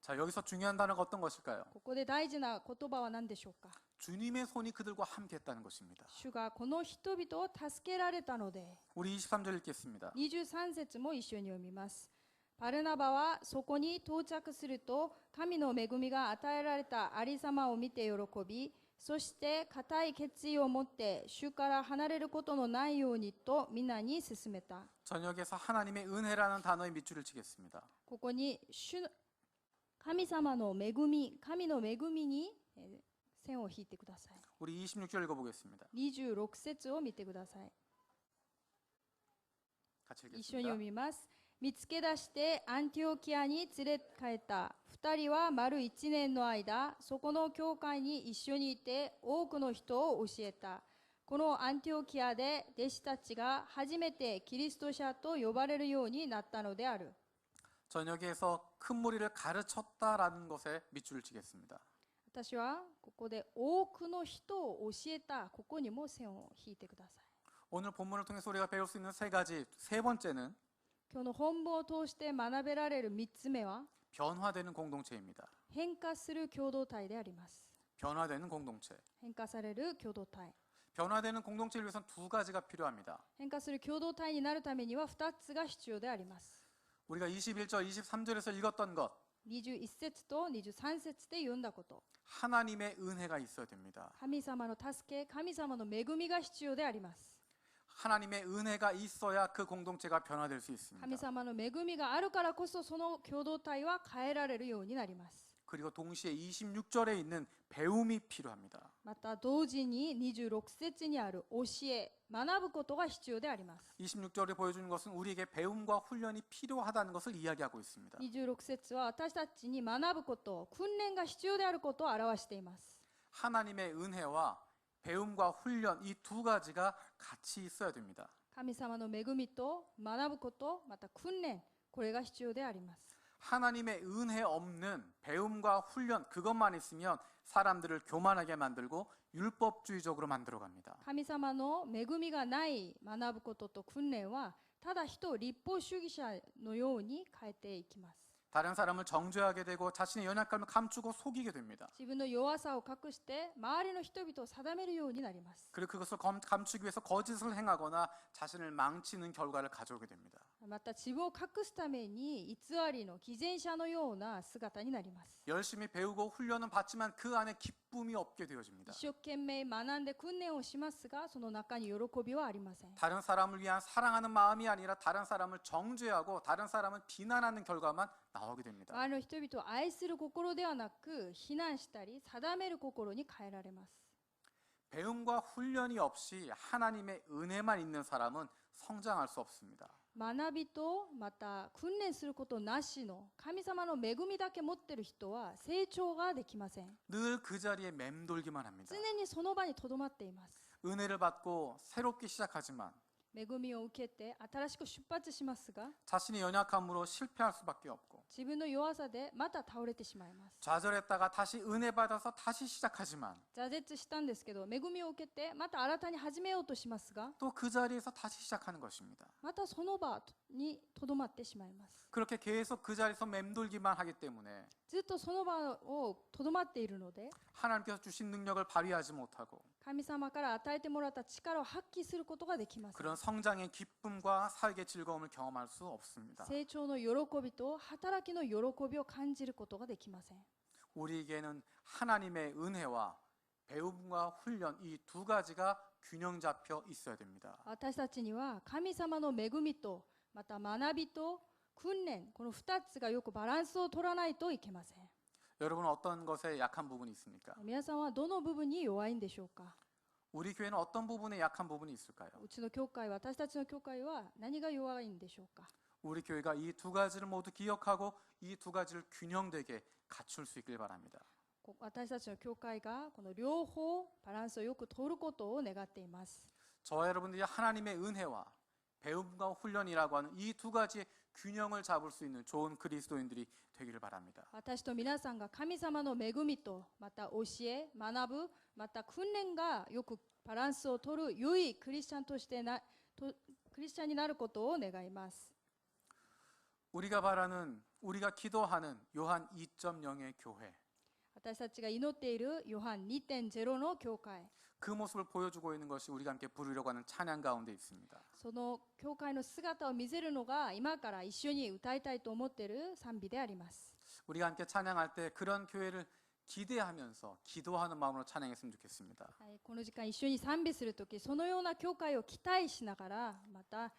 자, 여기서 중요한 단어가 어떤 것일까요? ここで大事な言葉は何でしょうか。 주님의 손이 그들과 함께 했다는 것입니다. 主がこの人々を助けられたので。 우리 23절 읽겠습니다. 23節も一緒に読みます。バルナバはそこに到着すると、神の恵みが与えられたありさまを見て喜び、そして固い決意を持って主から離れることのないようにと皆に勧めた。 저녁에서 하나님의 은혜라는 단어에 밑줄을 치겠습니다. ここに神様の恵み、神の恵みに線を引いてください。 우리 26절 읽어보겠습니다. 26節を見てください。 같이 一緒に読 읽겠습니다. みます。見つけ出してアンティオキアに連れ帰った2人は丸1年の間そこの教会に一緒にいて多くの人を教えた。このアンティオキアで弟子たちが初めてキリスト者と呼ばれるようになったのである。 저녁에서 큰 무리를 가르쳤다라는 것에 밑줄을 치겠습니다. 私はここで多くの人を教えた、ここにも線を引いてください。 오늘 본문을 통해서 우리가 배울 수 있는 세 가지. 세 번째는 今日の本文を通して学べられる3つ目は 변화되는 공동체입니다. 変化する共同体であります。 변화되는 공동체. 変化される共同体。 변화되는 공동체를 위해서는 두 가지가 필요합니다. 変化する共同体になるためには2つが必要であります。 우리가 21절, 23절에서 읽었던 것. 21節と23節で読んだこと。 하나님의 은혜가 있어야 됩니다. 神様の助け、神様の恵みが必要であります。 하나님의 은혜가 있어야 그 공동체가 변화될 수 神 있습니다. 様の恵みがあるからこそその共同体は変えられるようになります。 그리고 동시에 26절에 있는 배움이 필요합니다. また同時に26節にある教え、学ぶことが必要であります。 26절에 보여주는 것은 우리에게 배움과 훈련이 필요하다는 것을 이야기하고 있습니다. 26節は私たちに学ぶこと、訓練が必要であることを表しています。 하나님의 은혜와 배움과 훈련 이 두 가지가 같이 있어야 됩니다. 神様の恵みと学ぶこと、また訓練、これが必要であります。 하나님의 은혜 없는 배움과 훈련 그것만 있으면 사람들을 교만하게 만들고 율법주의적으로 만들어갑니다. 神様の恵みがない学ぶことと訓練はただ人を立法主義者のように変えていきます。 다른 사람을 정죄하게 되고 자신의 연약함을 감추고 속이게 됩니다. 自分の弱さを隠して周りの人々を定めるようになります。 그리고 그것을 감추기 위해서 거짓을 행하거나 자신을 망치는 결과를 가져오게 됩니다. また自分を隠すために偽りの偽善者のような姿になります。 열심히 배우고 훈련은 받지만 그 안에 기쁨이 없게 되어집니다. 一生懸命学んで訓練をしますがその中に喜びはありません。 다른 사람을 위한 사랑하는 마음이 아니라 다른 사람을 정죄하고 다른 사람을 비난하는 결과만 나오게 됩니다. 周りの人々を愛する心ではなく非難したり定める心に変えられます。 배움과 훈련이 없이 하나님의 은혜만 있는 사람은 성장할 수 없습니다. 学びとまた訓練することなしの神様の恵みだけ持っている人は成長ができません。 늘 그 자리에 맴돌기만 합니다. 常にその場にとどまっています。 은혜를 받고 새롭게 시작하지만 恵みを受けて新しく出発しますが、 자신의 연약함으로 실패할 수밖에 없고 自分の弱さでまた倒れてしまいます。 좌절했다가 다시 은혜 받아서 다시 시작하지만 挫折したんですけど、恵みを受けてまた新たに始めようとしますが、 또 그 자리에서 다시 시작하는 것입니다. またその場にとどまってしまいます。 그렇게 계속 그 자리에서 맴돌기만 하기 때문에 ずっとその場をとどまっているので、 하나님께서 주신 능력을 발휘하지 못하고 神様から与えてもらった力を発揮することができません。 그런 성장의 기쁨과 사역의 즐거움을 경험할 수 없습니다. 成長の喜びと働きの喜びを感じることができません。 우리에게는 하나님의 은혜와 배움과 훈련 이 두 가지가 균형 잡혀 있어야 됩니다. 私たちには神様の恵みとまた学びと訓練、この2つがよくバランスを取らないといけません。 여러분 어떤 것에 약한 부분이 있습니까? 皆さんはどの部分に弱いんでしょうか。 우리 교회는 어떤 부분에 약한 부분이 있을까요? うちの教会、私たちの教会は何が弱いんでしょうか。 우리 교회가 이 두 가지를 모두 기억하고 이 두 가지를 균형되게 갖출 수 있길 바랍니다. 私たちの教会がこの両方バランスをよく取ることを願っています。 저와 여러분들이 하나님의 은혜와 배움과 훈련이라고 하는 이 두 가지의 균형을 잡을 수 있는 좋은 그리스도인들이 되기를 바랍니다. 私と皆さんが神様の恵みとまた教え、学ぶ、また訓練がよくバランスを取る良いクリスチャンとしてクリスチャンになることを願います。 우리가 기도하는 요한 2.0의 교회 私たちが祈っているヨハン 2.0 の教会、 그 모습을 보여주고 있는 것이 우리가 함께 부르려고 하는 찬양 가운데 있습니다. その教会の姿を見せるのが今から一緒に歌いたいと思っている賛美であります。 우리가 함께 찬양할 때 그런 교회를 기대하면서 기도하는 마음으로 찬양했으면 좋겠습니다. はい、この時間一緒に賛美するとき、そのような教会を期待しながらまた、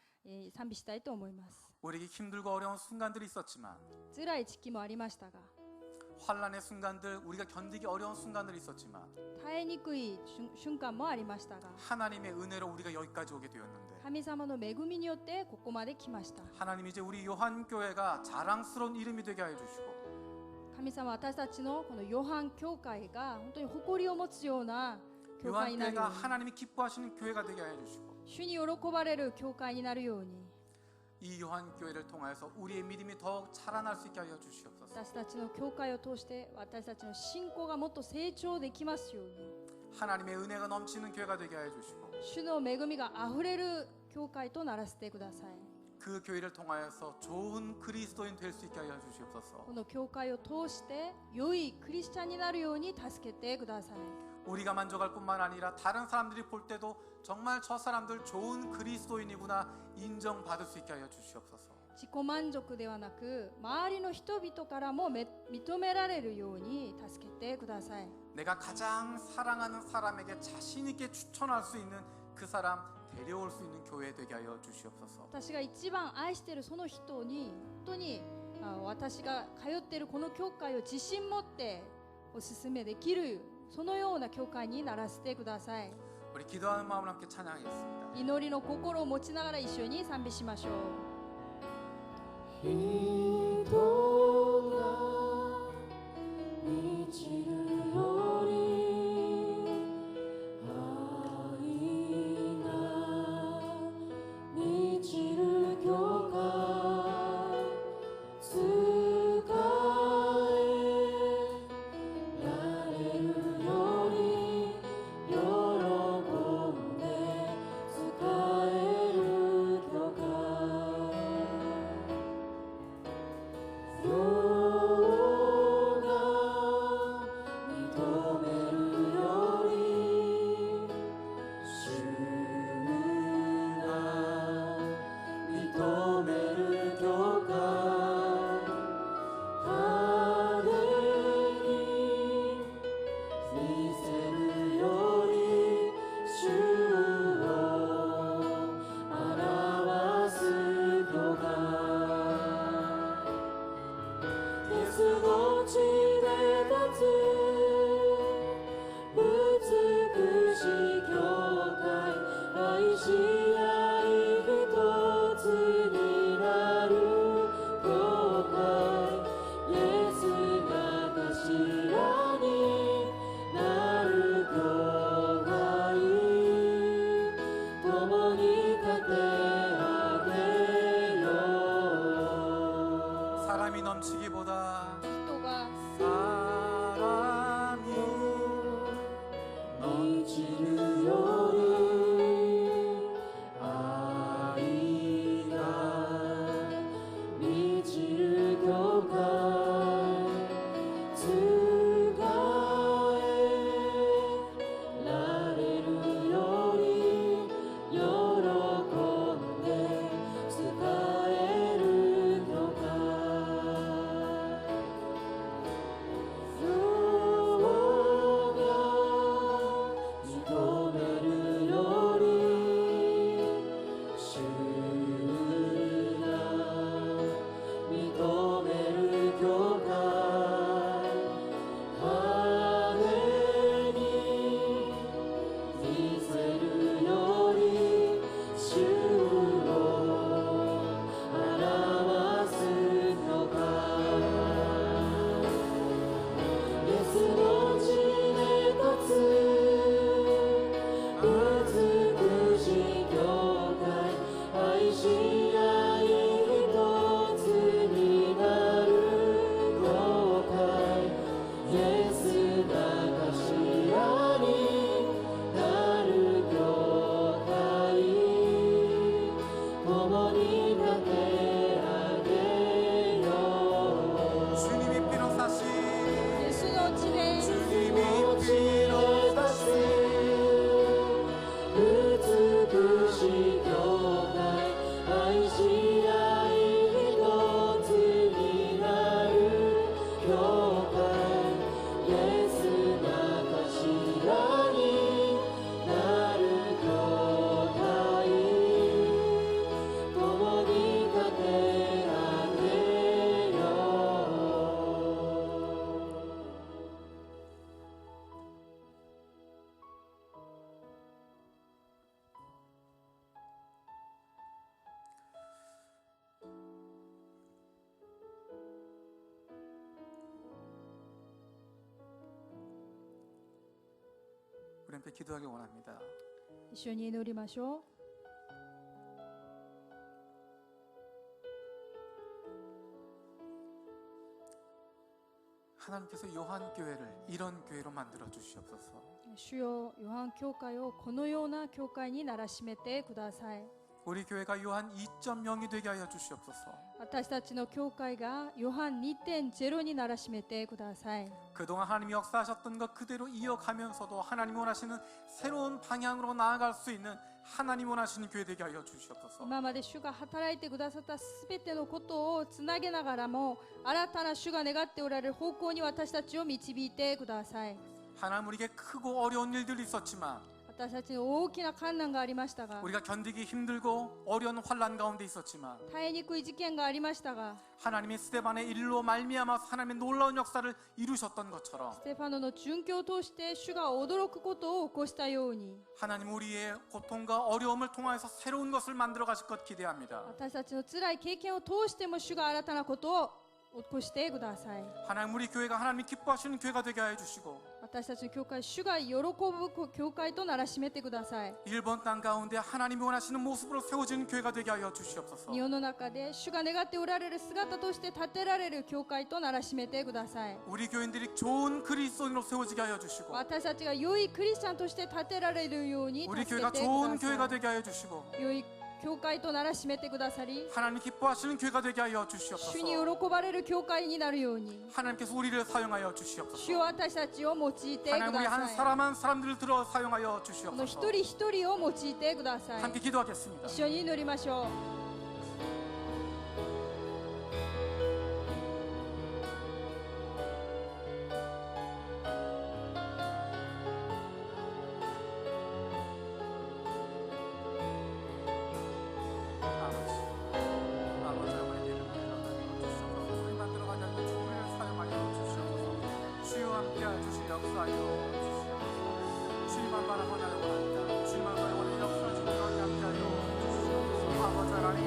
賛美したいと思います。 우리에게 힘들고 어려운 순간들이 있었지만 辛い時期もありましたが、 환란의 순간들 우리가 견디기 어려운 순간들이 있었지만 耐えにくい瞬間もありましたが、 하나님의 은혜로 우리가 여기까지 오게 되었는데 神様の恵みによってここまで来ました。 하나님이 이제 우리 요한교회가 자랑스러운 이름이 되게 하여 주시고 神様は私たちのこのヨハン教会が本当に誇りを持つような教会になるよ 요한교회가 うに、 하나님이 기뻐하시는 교회가 되게 하여 주시고 主に喜ばれる教会になるように、 이 요한교회를 통하여서 우리의 믿음이 더욱 자라날 수 있게 하여 주시옵소서. 私たちの教会を通して私たちの信仰がもっと成長できますように、 하나님의 은혜가 넘치는 교회가 되게 하여 주시고 主の恵みがあふれる教会とならせてください。 그 교회를 통하여서 좋은 그리스도인 될 수 있게 하여 주시옵소서. この教会を通して良いクリスチャンになるように助けてください。 우리가 만족할 뿐만 아니라 다른 사람들이 볼 때도 정말 저 사람들 좋은 그리스도인이구나 인정받을 수 있게 하여 주시옵소서. 自己満足ではなく、周りの人々からも認められるように助けてください。 내가 가장 사랑하는 사람에게 자신 있게 추천할 수 있는 그 사람 데려올 수 있는 교회 되게 하여 주시옵소서. 私が一番愛しているその人に本当に私が通っているこの教会を自信持ってお勧めできる、そのような教会にならせてください。 우리 기도하는 마음으로 함께 찬양하겠습니다. 祈りの心を持ちながら一緒に賛美しましょう。 人が満ちるより愛が満ちる教会使えられるより喜んで使える教会世が 우리 함께 기도하기 원합니다. 一緒に祈りましょう。 하나님께서 요한교회를 이런 교회로 만들어 주시옵소서. 主よ、ヨハン教会をこのような教会にならしめてください。 우리 교회가 요한 2.0이 되게 하여 주시옵소서. 私たちの教会がヨハン 2.0 にならしめてください。 그동안 하나님이 역사하셨던 것 그대로 이어가면서도 하나님이 원하시는 새로운 방향으로 나아갈 수 있는 하나님이 원하시는 교회 되게 하여 주시옵소서. 今まで主が働いてくださったすべてのことをつなげながらも、新たな主が願っておられる方向に私たちを導いてください。 하나님 우리에게 크고 어려운 일들이 있었지만 私たちの大きな困難がありましたが、 우리가 견디기 힘들고 어려운 환란 가운데 있었지만 耐えにくい事件がありましたが、 하나님이 스데반의 일로 말미암아서 하나님의 놀라운 역사를 이루셨던 것처럼 ステファノの殉教を通して主が驚くことを起こしたように、 하나님 우리의 고통과 어려움을 통하여서 새로운 것을 만들어 가실 것 기대합니다. 私たちの辛い経験を通しても主が新たなことを起こしてください。 하나님 우리 교회가 하나님이 기뻐하시는 교회가 되게 하여 주시고 私たちの教会、主が喜ぶ教会とならしめてください。 일본 땅 가운데 하나님이 원하시는 모습으로 세워지는 교회가 되게 하여 주시옵소서. 日本の中で主が願っておられる姿として立てられる教会とならしめてください。 우리 교인들이 좋은 그리스도인으로 세워지게 하여 주시고 私たちが良いクリスチャンとして立てられるように 우리 助け 교회가 てく 좋은 ださ 교회가 い。 되게 하여 주시고 良い教会とならしめてくださり、 하나님 기뻐하시는 교회가 되게 하여 主 주시옵소서. に喜ばれる教会になるように、 하나님께서 우리를 사용하여 主 주시옵소서. は私たちを用いてく 하나님 우리 だ 한 さい。 사람 한 사람들을 들어 사용하여 この一 주시옵소서. 人一人を用いてください。 함께 기도하겠습니다. 一緒に祈りましょう。 아버지 어머니 이름으로 주시옵소서. 우리 만들어가지 않는 주님을 사용하여 주시옵소서. 주여 함께 주시 역사하여 주시옵소서. 주님만 바라보냐고 합니다. 주님만 바라보는 역사 주님과 함께하여 주시옵소서. 아버지 하나님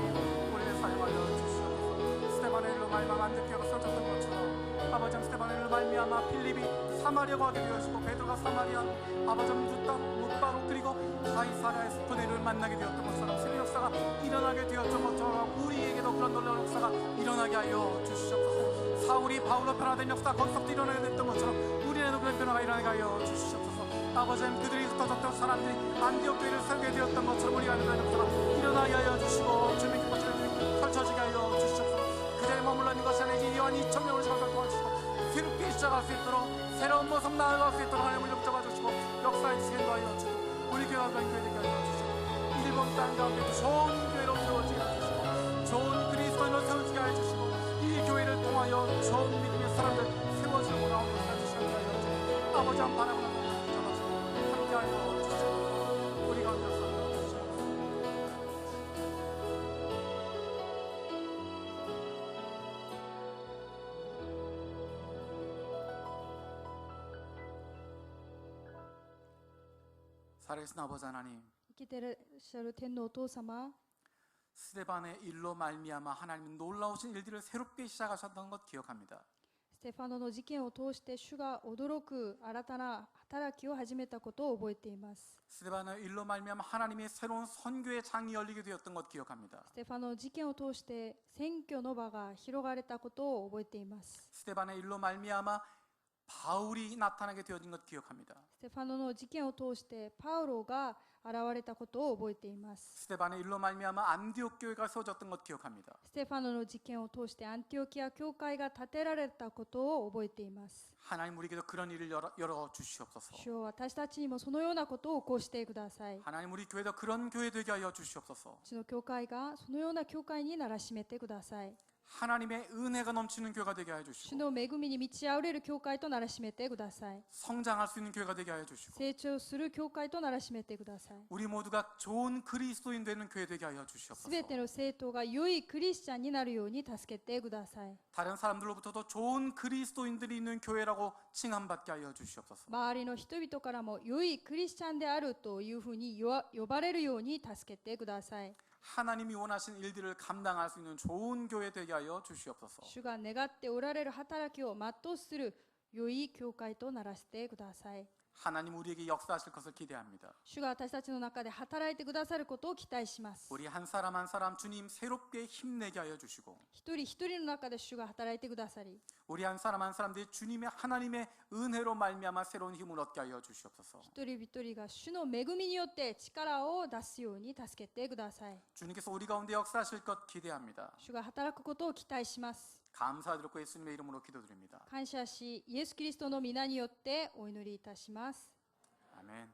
우리를 사용하여 주시옵소서. 스테반의 일로 말미암아 안디옥교회가 세워졌던 것처럼 아버지 스테반의 일로 말미암아 필립이 사마리아 가게 되어지고 베드로가 사마리아 아버지 뭇바로 그리고 가이사랴에서 그네를 만나게 되었던 것처럼 새로운 역사가 일어나게 되었던 것처럼 우리에게도 그런 놀라운 역사가 일어나게 하여 주시옵소서. 사울이 바울로 변화된 역사 거기서부터 일어나게 됐던 것처럼 우리에게도 그런 변화가 일어나게 하여 주시옵소서. 아버지 그들이 흩어졌던 사람들이 안디옥 교회를 세우게 되었던 것처럼 우리가 그런 역사가 일어나게 하여 주시고 주님 기뻐지는 펼쳐지게 하여 주시옵소서. 그대의 머물러 있는 것이 아니지 이완 2,000명을 잡아 도와주시고 새롭게 시작할 수 있도록 새로운 모습 나아갈 수 있도록 하나님을 역잡아 주시고 역사의 지혜도 하여 주시고 우리 교회가 그런 교회 되게 하여 주시고 일본 땅 가운데 좋은 교회로 세워지게 해주시고 좋은 그리스도인으로 세워지게 해주시고 이 교회를 통하여 좋은 믿음의 사람들 세워지고 나오는 것을 해주시게 하여 주시고 아버지 한 바라보는 것을 붙잡아주시고 함께하여 주시고 우리 가운데 살려 주시옵소서. 살아계신 아버지 하나님 生きていらっしゃる天皇お父様、 스데반의 일로 말미암아 하나님은 놀라우신 일들을 새롭게 시작하셨던 것 기억합니다. ステファノの事件を通して主が驚く新たな働きを始めたことを覚えています。 스데반의 일로 말미암아 하나님의 새로운 선교의 장이 열리게 되었던 것 기억합니다. ステファノの事件を通して選挙の場が広がれたことを覚えています。 스데반의 일로 말미암아 바울이 나타나게 되어진 것 기억합니다. ステファノの事件を通してパウロが現れたことを覚えています。 스데반의 일로 말미암아 안디옥 교회가 세워졌던 것 기억합니다. ステファノの事件を通してアンティオキア教会が建てられたことを覚えています。 하나님 우리에게도 그런 일을 열어 주시옵소서. 主よ、私たちにもそのようなことを起こしてください。 하나님 우리 교회도 그런 교회 되게 하여 주시옵소서. うちの教会がそのような教会にならしめてください。 하나님의 은혜가 넘치는 교회가 되게 하여 主 주시고 の恵みに満ち溢れる教会とならしめてください。 성장할 수 있는 교회가 되게 하여 주시고 成長する教会とならしめてください。 우리 모두가 좋은 그리스도인 되는 교회 되게 하여 주시옵소서. すべての生徒が良いクリスチャンになるように助けてください。 다른 사람들로부터도 좋은 그리스도인들이 있는 교회라고 칭함받게 하여 주시옵소서. 周りの人々からも良いクリスチャンであるというふうに呼ばれるように助けてください。 하나님이 원하신 일들을 감당할 수 있는 좋은 교회 되게 하여 주시옵소서. 主が願っておられる働きを全うする良い教会とならせてください。 하나님 우리에게 역사하실 것을 기대합니다. 主が私たちの中で働いてくださることを期待します。 우리 한 사람 한 사람 주님 새롭게 힘내게 하여 주시고 一人一人の中で主が働いてくださり、 우리 한 사람 한 사람들이 주님의 하나님의 은혜로 말미암아 새로운 힘을 얻게 하여 주시옵소서. 一人一人が主の恵みによって力を出すように助けてください。 주님께서 우리 가운데 역사하실 것 기대합니다. 主が働くことを期待します。 감사드리고 예수님의 이름으로 기도드립니다. 感謝し、イエス・キリストの皆によってお祈りいたします。 아멘.